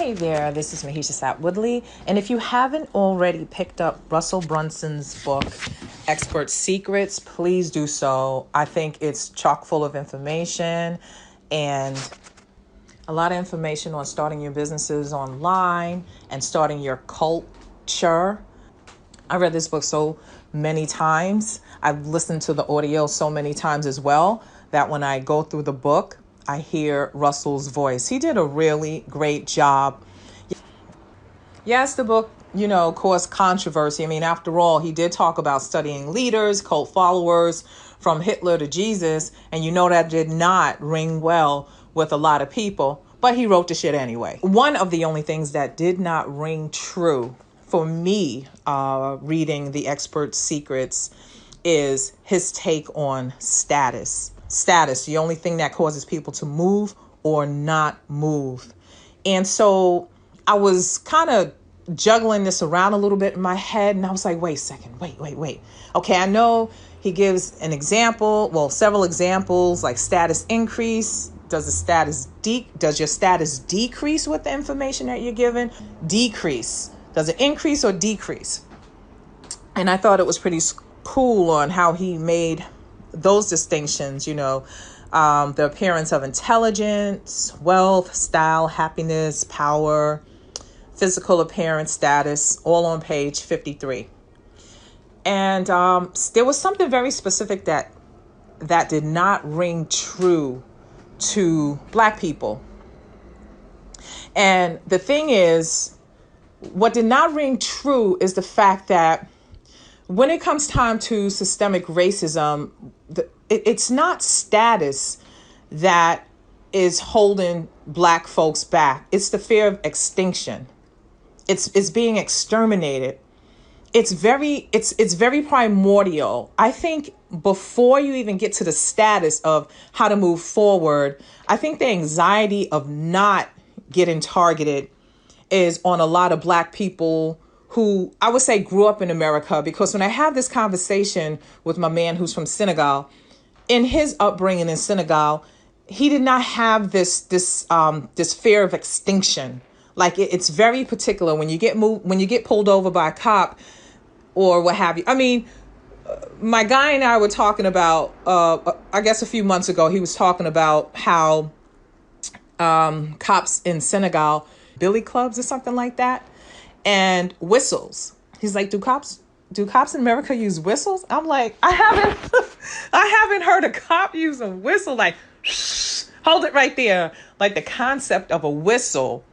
Hey there, this is Mahisha Satt-Woodley, and if you haven't already picked up Russell Brunson's book, Expert Secrets, please do so. I think it's chock full of information and a lot of information on starting your businesses online and starting your culture. I read this book so many times. I've listened to the audio so many times as well that when I go through the book, I hear Russell's voice. He did a really great job. Yes, the book, caused controversy. I mean, after all, he did talk about studying leaders, cult followers, from Hitler to Jesus. And that did not ring well with a lot of people. But he wrote the shit anyway. One of the only things that did not ring true for me reading The Expert Secrets is his take on status. Status, the only thing that causes people to move or not move. And so I was kind of juggling this around a little bit in my head, and I was like, wait a second, wait. Okay, I know he gives an example, several examples, like status increase. Does your status decrease with the information that you're given? Decrease. Does it increase or decrease? And I thought it was pretty cool on how he made those distinctions, the appearance of intelligence, wealth, style, happiness, power, physical appearance, status, all on page 53. And there was something very specific that did not ring true to Black people. And the thing is, what did not ring true is the fact that when it comes time to systemic racism, it's not status that is holding Black folks back. It's the fear of extinction. It's being exterminated. It's very primordial. I think before you even get to the status of how to move forward, I think the anxiety of not getting targeted is on a lot of Black people who I would say grew up in America, because when I have this conversation with my man who's from Senegal, in his upbringing in Senegal, he did not have this fear of extinction. Like it's very particular when you get pulled over by a cop or what have you. I mean, my guy and I were talking about, I guess a few months ago, he was talking about how cops in Senegal, billy clubs or something like that, and whistles. He's like, do cops in America use whistles? I'm like, I haven't heard a cop use a whistle. Like, shh, hold it right there. Like the concept of a whistle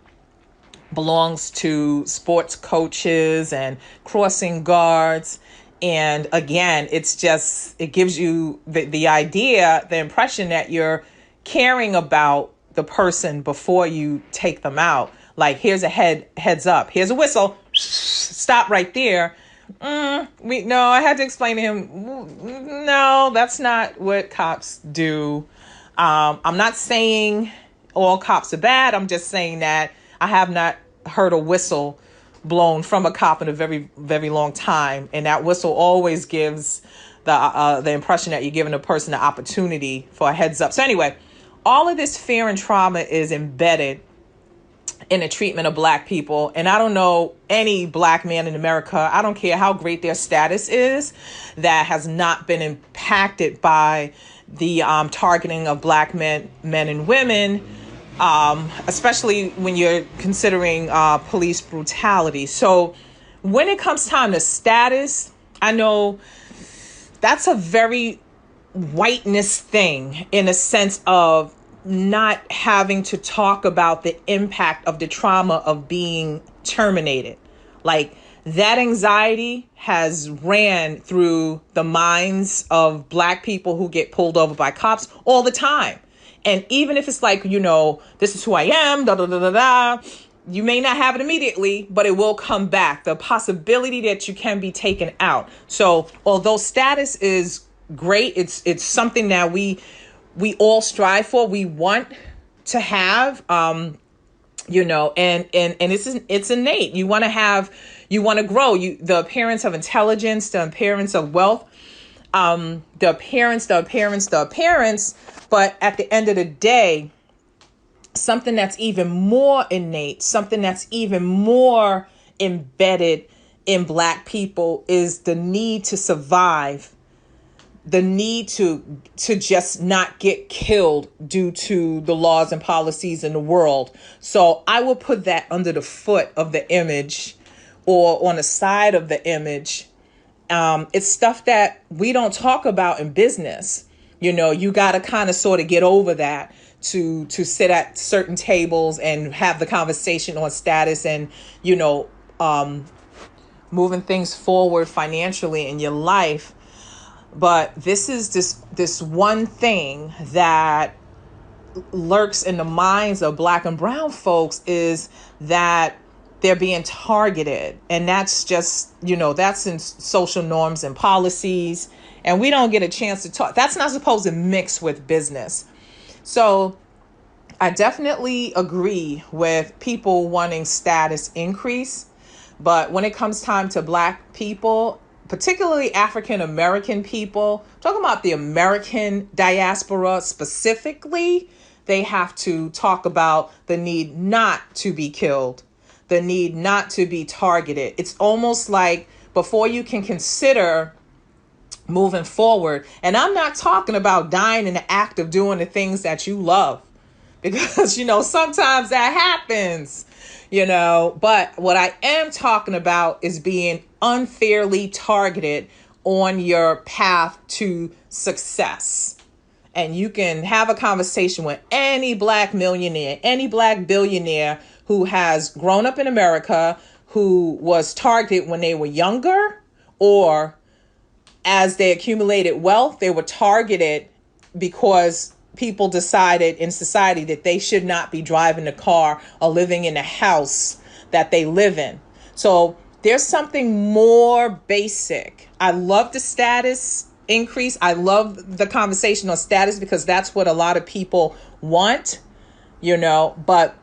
belongs to sports coaches and crossing guards. And again, it gives you the idea, the impression that you're caring about the person before you take them out. Like, here's a heads up. Here's a whistle. Stop right there. I had to explain to him, no, that's not what cops do. I'm not saying all cops are bad. I'm just saying that I have not heard a whistle blown from a cop in a very, very long time. And that whistle always gives the impression that you're giving a person the opportunity for a heads up. So anyway, all of this fear and trauma is embedded in the treatment of Black people. And I don't know any Black man in America, I don't care how great their status is, that has not been impacted by the targeting of Black men and women, especially when you're considering police brutality. So when it comes time to status, I know that's a very whiteness thing in a sense of not having to talk about the impact of the trauma of being terminated. Like, that anxiety has ran through the minds of Black people who get pulled over by cops all the time. And even if it's like, this is who I am, you may not have it immediately, but it will come back. The possibility that you can be taken out. So although status is great, it's something that we all strive for, we want to have, and it's innate. You want to grow. The appearance of intelligence, the appearance of wealth, the appearance. But at the end of the day, something that's even more innate, something that's even more embedded in Black people is the need to survive, the need to just not get killed due to the laws and policies in the world. So I will put that under the foot of the image or on the side of the image. It's stuff that we don't talk about in business. You know, you got to kind of sort of get over that to sit at certain tables and have the conversation on status and, you know, moving things forward financially in your life. But this is this one thing that lurks in the minds of Black and brown folks, is that they're being targeted. And that's just, you know, that's in social norms and policies. And we don't get a chance to talk. That's not supposed to mix with business. So I definitely agree with people wanting status increase. But when it comes time to Black people, particularly African American people, talking about the American diaspora specifically, they have to talk about the need not to be killed, the need not to be targeted. It's almost like before you can consider moving forward, and I'm not talking about dying in the act of doing the things that you love, because, you know, sometimes that happens, you know, but what I am talking about is being unfairly targeted on your path to success. And you can have a conversation with any Black millionaire, any Black billionaire who has grown up in America, who was targeted when they were younger, or as they accumulated wealth, they were targeted because people decided in society that they should not be driving the car or living in the house that they live in. So there's something more basic. I love the status increase. I love the conversation on status because that's what a lot of people want, you know, but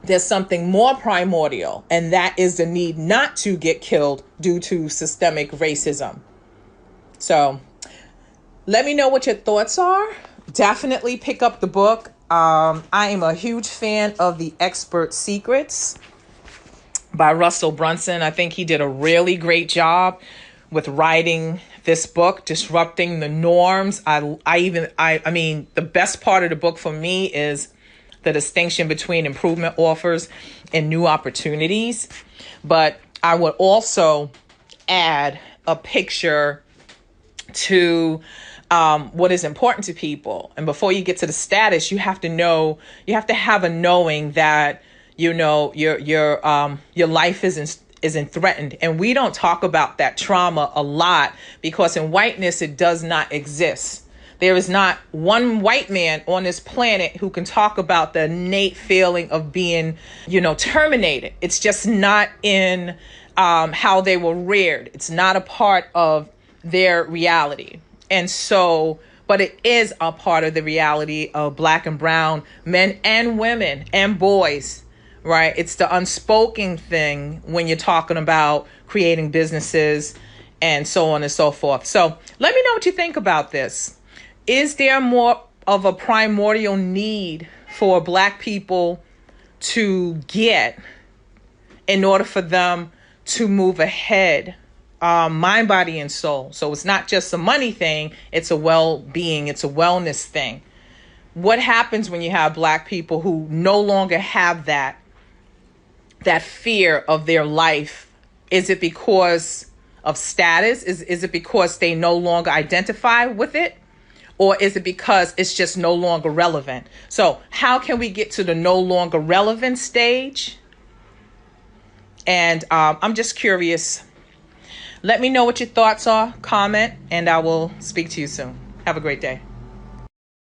there's something more primordial, and that is the need not to get killed due to systemic racism. So let me know what your thoughts are. Definitely pick up the book. I am a huge fan of The Expert Secrets by Russell Brunson. I think he did a really great job with writing this book, disrupting the norms. I mean, the best part of the book for me is the distinction between improvement offers and new opportunities. But I would also add a picture to what is important to people. And before you get to the status, you have to know, you have to have a knowing that, you know, your life isn't threatened. And we don't talk about that trauma a lot because in whiteness, it does not exist. There is not one white man on this planet who can talk about the innate feeling of being, you know, terminated. It's just not in how they were reared. It's not a part of their reality. And so, but it is a part of the reality of Black and brown men and women and boys, right? It's the unspoken thing when you're talking about creating businesses and so on and so forth. So let me know what you think about this. Is there more of a primordial need for Black people to get in order for them to move ahead? Mind, body, and soul. So it's not just a money thing. It's a well-being. It's a wellness thing. What happens when you have Black people who no longer have that fear of their life? Is it because of status? Is it because they no longer identify with it? Or is it because it's just no longer relevant? So how can we get to the no longer relevant stage? And I'm just curious. Let me know what your thoughts are, comment, and I will speak to you soon. Have a great day.